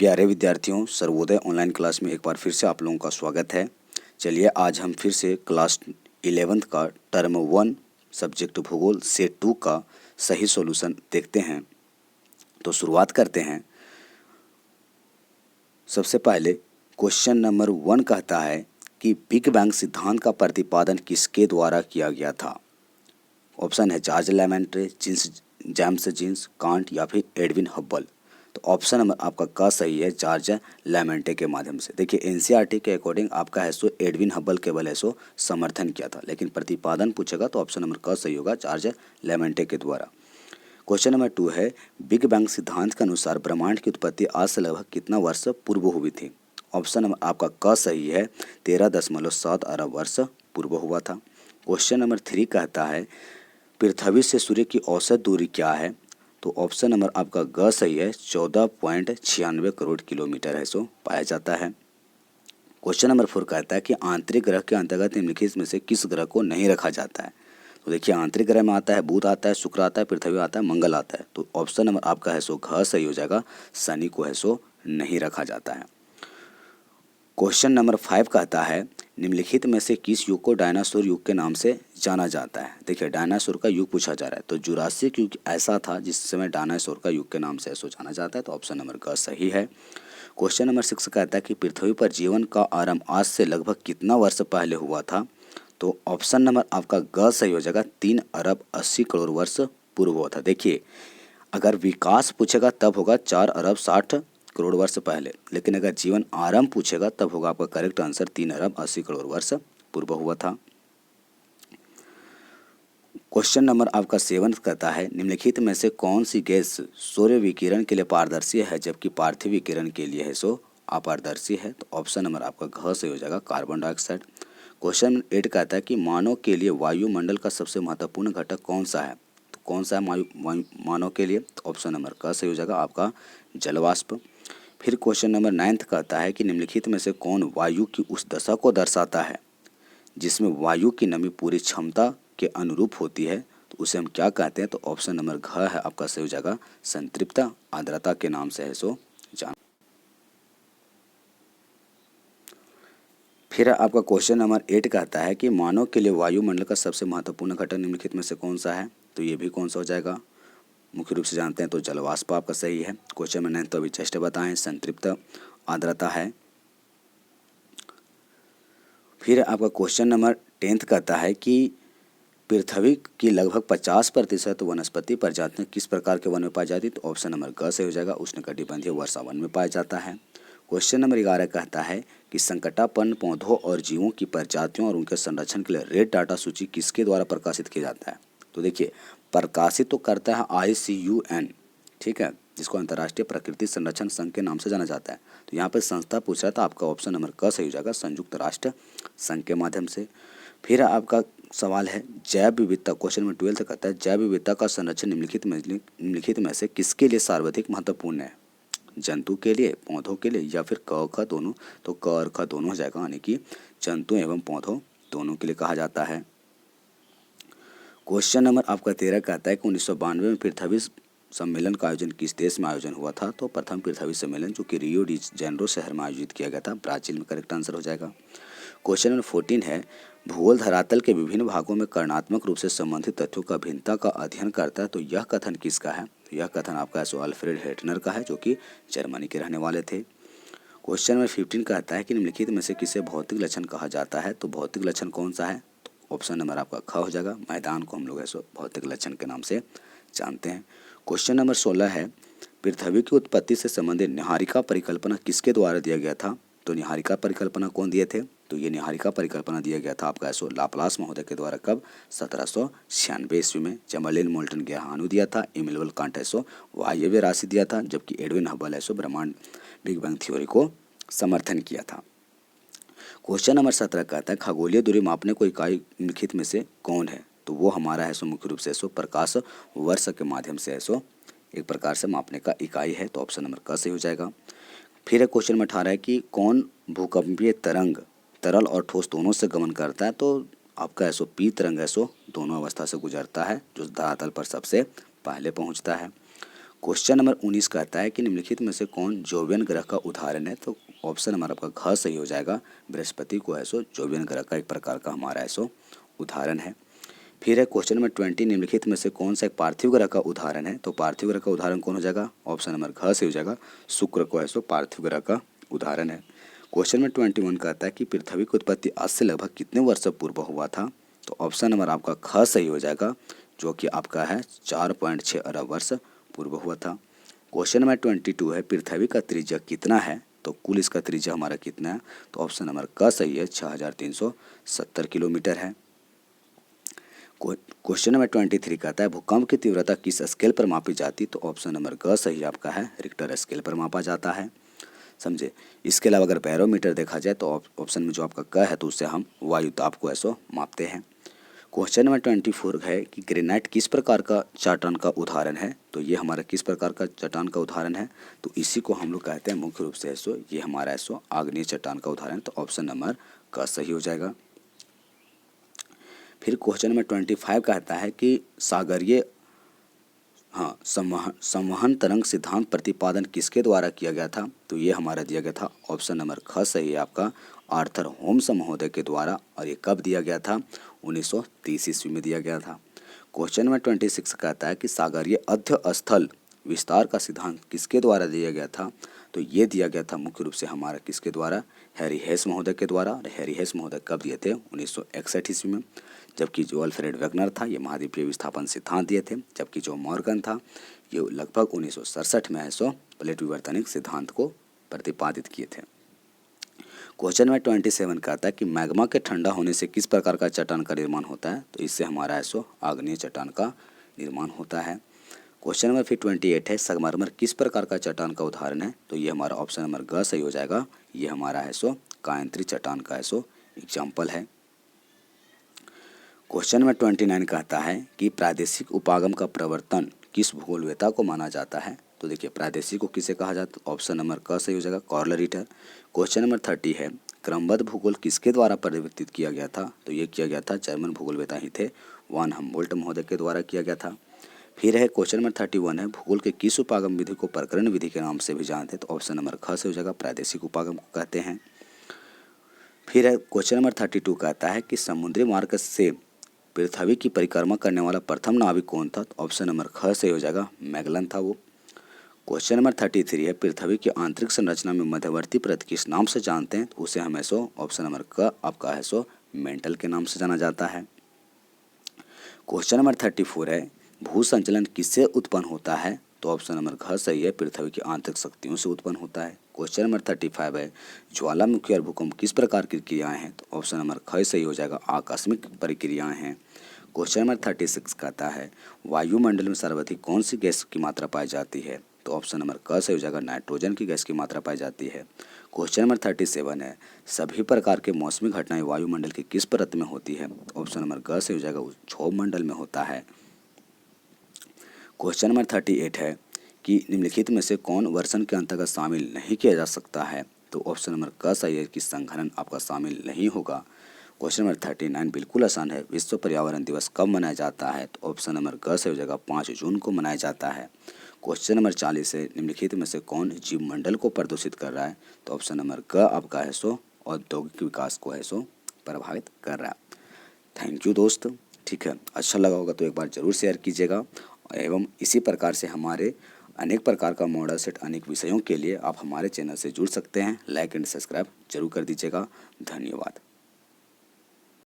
प्यारे विद्यार्थियों, Sarvodaya online class में एक बार फिर से आप लोगों का स्वागत है। चलिए आज हम फिर से क्लास 11th का टर्म 1 सब्जेक्ट भूगोल सेट 2 का सही सॉल्यूशन देखते हैं। तो शुरुआत करते हैं। सबसे पहले क्वेश्चन नंबर 1 कहता है कि बिग बैंग सिद्धांत का प्रतिपादन किसके द्वारा किया गया था। ऑप्शन है जॉर्ज लेमेंट्रे, जेम्स जीन्स, कांट या फिर एडविन हब्बल। तो ऑप्शन नंबर आपका क सही है, जॉर्ज लेमेंट्रे के माध्यम से। देखिए एनसीईआरटी के अकॉर्डिंग आपका है सो एडविन हब्बल केवल है सो समर्थन किया था, लेकिन प्रतिपादन पूछेगा तो ऑप्शन नंबर क सही होगा, जॉर्ज लेमेंट्रे के द्वारा। क्वेश्चन नंबर 2 है बिग बैंग सिद्धांत के अनुसार ब्रह्मांड की उत्पत्ति आज से लगभग कितना वर्ष पूर्व हुई थी। ऑप्शन नंबर आपका क सही है, 13.7 अरब वर्ष पूर्व हुआ था। क्वेश्चन नंबर 3 कहता है पृथ्वी से सूर्य की औसत दूरी क्या है। तो ऑप्शन नंबर आपका ग सही है, 14.96 करोड़ किलोमीटर है सो पाया जाता है। क्वेश्चन नंबर 4 कहता है कि आंतरिक ग्रह के अंतर्गत निम्नलिखित में से किस ग्रह को नहीं रखा जाता है। तो देखिए आंतरिक ग्रह में आता है बुध आता है, शुक्र आता है, पृथ्वी आता है, मंगल आता है। तो ऑप्शन नंबर आपका है सो घ सही हो जाएगा, शनि को है सो नहीं रखा जाता है। क्वेश्चन नंबर 5 कहता है निम्नलिखित में से किस युग को डायनासोर युग के नाम से जाना जाता है। देखिए डायनासोर का युग पूछा जा रहा है, तो जुरासिक युग ऐसा था जिस समय डायनासोर का युग के नाम से ऐसा जाना जाता है। तो ऑप्शन नंबर ग सही है। क्वेश्चन नंबर 6 कहता है कि पृथ्वी पर जीवन का आरंभ आज से लगभग कितना वर्ष पहले हुआ था। तो ऑप्शन नंबर आपका ग सही हो जाएगा, 3 अरब 80 करोड़ वर्ष पूर्व हुआ था। देखिए अगर विकास पूछेगा तब होगा 4 अरब 60 करोड़ वर्ष पहले, लेकिन अगर जीवन आरंभ पूछेगा तब होगा आपका करेक्ट आंसर 3 अरब 80 करोड़ वर्ष पूर्व हुआ था। क्वेश्चन नंबर आपका 7 कहता है निम्नलिखित में से कौन सी गैस सूर्य विकिरण के लिए पारदर्शी है जबकि पार्थिव विकिरण के लिए है सो अपारदर्शी है। तो ऑप्शन नंबर आपका घ से हो जाएगा, कार्बन डाइऑक्साइड। क्वेश्चन नंबर 8 कहता है कि मानव के लिए वायुमंडल का सबसे महत्वपूर्ण घटक कौन सा है। तो कौन सा है मानव के लिए। तो ऑप्शन नंबर क से हो जाएगा आपका जलवाष्प। फिर क्वेश्चन नंबर 9 कहता है कि निम्नलिखित में से कौन वायु की उस दशा को दर्शाता है जिसमें वायु की नमी पूरी क्षमता के अनुरूप होती है। तो उसे हम क्या कहते हैं। तो ऑप्शन नंबर घ है आपका सही हो जाएगा, संतृप्त आर्द्रता के नाम से है सो जान। फिर आपका क्वेश्चन नंबर 8 कहता है कि मानव के लिए वायुमंडल का सबसे महत्वपूर्ण घटक निम्नलिखित में से कौन सा है। तो ये भी कौन सा हो जाएगा, मुख्य रूप से जानते हैं तो जलवाष्प आपका सही है। क्वेश्चन नंबर 9 तो अभी जस्ट बताएं, संतृप्त आर्द्रता है। फिर आपका क्वेश्चन नंबर 10 कहता है कि पृथ्वी की लगभग 50% वनस्पति प्रजातियां किस प्रकार के वन में पाई जाती है। तो ऑप्शन नंबर ग से हो जाएगा, उष्णकटिबंधीय वर्षा वन में पाया जाता है। क्वेश्चन नंबर 11 कहता है कि संकटापन्न पौधों और जीवों की प्रजातियों और उनके संरक्षण के लिए रेड डाटा सूची किसके द्वारा प्रकाशित किया जाता है। तो देखिए प्रकाशित तो करता है ICUN, ठीक है, जिसको अंतर्राष्ट्रीय प्रकृति संरक्षण संघ के नाम से जाना जाता है। तो यहाँ पर संस्था पूछ रहा था, आपका ऑप्शन नंबर क सही हो जाएगा, संयुक्त राष्ट्र संघ के माध्यम से। फिर आपका सवाल है जैव विविधता। क्वेश्चन नंबर 12 कहता है जैव विविधता का संरक्षण निम्नलिखित में से किसके लिए सर्वाधिक महत्वपूर्ण है। जंतु के लिए, पौधों के लिए या फिर क ख दोनों। तो क और ख दोनों हो जाएगा, यानी कि जंतु एवं पौधों दोनों के लिए कहा जाता है। क्वेश्चन नंबर आपका 13 कहता है कि 1992 में पृथ्वी सम्मेलन का आयोजन किस देश में आयोजन हुआ था। तो प्रथम पृथ्वी सम्मेलन जो कि रियो डी जेनेरो शहर में आयोजित किया गया था, ब्राजील में करेक्ट आंसर हो जाएगा। क्वेश्चन नंबर 14 है भूगोल धरातल के विभिन्न भागों में कर्णात्मक रूप से संबंधित तथ्यों का भिन्नता का अध्ययन करता है। तो यह कथन किसका है। तो यह कथन आपका अल्फ्रेड हेटनर का है, जो कि जर्मनी के रहने वाले थे। क्वेश्चन नंबर 15 कहता है कि निम्नलिखित में से किसे भौतिक लक्षण कहा जाता है। तो भौतिक लक्षण कौन सा है। तो ऑप्शन नंबर आपका ख हो जाएगा, मैदान को हम लोग ऐसे भौतिक लक्षण के नाम से जानते हैं। क्वेश्चन नंबर 16 है पृथ्वी की उत्पत्ति से संबंधित निहारिका परिकल्पना किसके द्वारा दिया गया था। तो निहारिका परिकल्पना कौन दिए थे। तो ये निहारिका परिकल्पना दिया गया था आपका ऐसो लाप्लास महोदय के द्वारा, कब 1796 ईस्वी में। जमलिन मोल्टन गेहानु दिया था, इमैनुअल कांट ऐसो वायव्य राशि दिया था, जबकि एडविन हबल ऐसो ब्रह्मांड बिग बैंग थ्योरी को समर्थन किया था। क्वेश्चन नंबर 17 कहता है खगोलीय दूरी मापने को इकाई निम्नलिखित में से कौन है। तो वो हमारा है सो मुख्य रूप से प्रकाश वर्ष के माध्यम से ऐसो एक प्रकार से मापने का इकाई है। तो ऑप्शन नंबर क सही हो जाएगा। फिर एक क्वेश्चन नंबर 18 है कि कौन भूकंपीय तरंग तरल और ठोस दोनों से गमन करता है। तो आपका ऐसो पी तरंग ऐसो दोनों अवस्था से गुजरता है, जो धरातल पर सबसे पहले पहुंचता है। क्वेश्चन नंबर 19 कहता है कि निम्नलिखित में से कौन जोवियन ग्रह का उदाहरण है। तो ऑप्शन नंबर आपका घ सही हो जाएगा। बृहस्पति को है सो जोवियन ग्रह का एक प्रकार का हमारा है सो उदाहरण है। फिर है क्वेश्चन नंबर 20, निम्नलिखित में से कौन सा एक पार्थिव ग्रह का उदाहरण है। तो पार्थिव ग्रह का उदाहरण कौन हो जाएगा। ऑप्शन नंबर घ से हो जाएगा। शुक्र को है सो पार्थिव ग्रह का उदाहरण है। क्वेश्चन नंबर 21 कहता है कि पृथ्वी की उत्पत्ति आज से लगभग कितने वर्ष पूर्व हुआ था। तो ऑप्शन नंबर आपका ख सही हो जाएगा, जो कि आपका है 4.6 अरब वर्ष पूर्व हुआ था। क्वेश्चन नंबर 22 है पृथ्वी का त्रिज्या कितना है। तो कुल इसका त्रिज्या हमारा कितना है। तो ऑप्शन नंबर क सही है, 6370 किलोमीटर है। क्वेश्चन नंबर 23 कहता है भूकंप की तीव्रता किस स्केल पर मापी जाती। तो ऑप्शन नंबर ग सही आपका है, रिक्टर स्केल पर मापा जाता है। समझे। इसके अलावा अगर बैरोमीटर देखा जाए तो ऑप्शन में जो आपका क है तो उससे हम वायु ताप को ऐसो मापते हैं। क्वेश्चन नंबर 24 है कि ग्रेनाइट किस प्रकार का चट्टान का उदाहरण है। तो ये हमारा किस प्रकार का चट्टान का उदाहरण है। तो इसी को हम लोग कहते हैं मुख्य रूप से ऐसो ये हमारा ऐसो आग्नेय चट्टान का उदाहरण। तो ऑप्शन नंबर क सही हो जाएगा। फिर क्वेश्चन नंबर 25 कहता है कि सागरीय संवहन तरंग सिद्धांत प्रतिपादन किसके द्वारा किया गया था। तो ये हमारा दिया गया था। ऑप्शन नंबर ख सही है आपका, आर्थर होम्स महोदय के द्वारा। और ये कब दिया गया था। 1930 ईस्वी में दिया गया था। क्वेश्चन नंबर 26 कहता है कि सागरीय अध्यय स्थल विस्तार का सिद्धांत किसके द्वारा दिया गया था। तो ये दिया गया था मुख्य रूप से हमारा किसके द्वारा, हैरी हेस महोदय के द्वारा। और हैरी हेस महोदय कब दिए थे, 1961 ईस्वी में। जबकि जो अल्फ्रेड वेगनर था ये महाद्वीपीय विस्थापन सिद्धांत दिए थे। जबकि जो मॉर्गन था ये लगभग 1967 में है सो प्लेट विवर्तनिक सिद्धांत को प्रतिपादित किए थे। क्वेश्चन नंबर 27 कहता है कि मैग्मा के ठंडा होने से किस प्रकार का चट्टान का निर्माण होता है। तो इससे हमारा है सो आग्नेय चट्टान का निर्माण होता है। क्वेश्चन नंबर फिर 28 है संगमरमर किस प्रकार का चट्टान का उदाहरण है। तो ये हमारा ऑप्शन नंबर ग सही हो जाएगा। ये हमारा है सो कायंत्री चट्टान का है सो एग्जाम्पल है। क्वेश्चन नंबर 29 कहता है कि प्रादेशिक उपागम का प्रवर्तन किस भूगोलवेत्ता को माना जाता है। तो देखिए प्रादेशिक को किसे कहा जाता है। ऑप्शन नंबर क सही हो जाएगा, कार्ल रिटर। क्वेश्चन नंबर 30 है क्रमबद्ध भूगोल किसके द्वारा परिवर्तित किया गया था। तो ये किया गया था जर्मन भूगोलवेत्ता ही थे, वान हम्बोल्ट महोदय के द्वारा किया गया था। फिर है क्वेश्चन नंबर 31 है भूगोल के किस उपागम विधि को प्रकरण विधि के नाम से भी जानते हैं। तो ऑप्शन नंबर ख से हो जाएगा, प्रादेशिक उपागम को कहते हैं। फिर है क्वेश्चन नंबर 32 कहता है कि समुद्री मार्ग से पृथ्वी की परिक्रमा करने वाला प्रथम नाविक कौन था। तो ऑप्शन नंबर ख से हो जाएगा, मैगलन था वो। क्वेश्चन नंबर 33 है पृथ्वी की आंतरिक संरचना में मध्यवर्ती परत किस नाम से जानते हैं। तो उसे हम ऐसो ऑप्शन नंबर क आपका है सो मेंटल के नाम से जाना जाता है। क्वेश्चन नंबर 34 है भू संचलन किससे उत्पन्न होता है। तो ऑप्शन नंबर घ सही है, पृथ्वी की आंतरिक शक्तियों से उत्पन्न होता है। क्वेश्चन नंबर 35 है ज्वालामुखी और भूकंप किस प्रकार की क्रियाएं हैं। तो ऑप्शन नंबर ख सही हो जाएगा, आकस्मिक प्रक्रियाएं हैं। क्वेश्चन नंबर 36 कहता है वायुमंडल में सर्वाधिक कौन सी गैस की मात्रा पाई जाती है। तो ऑप्शन नंबर क सही हो जाएगा, नाइट्रोजन की गैस की मात्रा पाई जाती है। क्वेश्चन नंबर 37 है सभी प्रकार के मौसमी घटनाएं वायुमंडल की किस परत में होती है। ऑप्शन नंबर ग सही हो जाएगा, क्षोभ मंडल में होता है। क्वेश्चन नंबर 38 है कि निम्नलिखित में से कौन वर्षण के अंतर्गत शामिल नहीं किया जा सकता है। तो ऑप्शन नंबर क सही है कि संघनन आपका शामिल नहीं होगा। क्वेश्चन नंबर 39 बिल्कुल आसान है, विश्व पर्यावरण दिवस कब मनाया जाता है। तो ऑप्शन नंबर ग से हो जाएगा, 5 जून को मनाया जाता है। क्वेश्चन नंबर 40 है निम्नलिखित में से कौन जीव मंडल को प्रदूषित कर रहा है। तो ऑप्शन नंबर ग आपका है सो औद्योगिक विकास को है सो प्रभावित कर रहा है। थैंक यू दोस्त। ठीक है, अच्छा लगा होगा तो एक बार ज़रूर शेयर कीजिएगा। एवं इसी प्रकार से हमारे अनेक प्रकार का मॉडल सेट अनेक विषयों के लिए आप हमारे चैनल से जुड़ सकते हैं। लाइक एंड सब्सक्राइब जरूर कर दीजिएगा। धन्यवाद।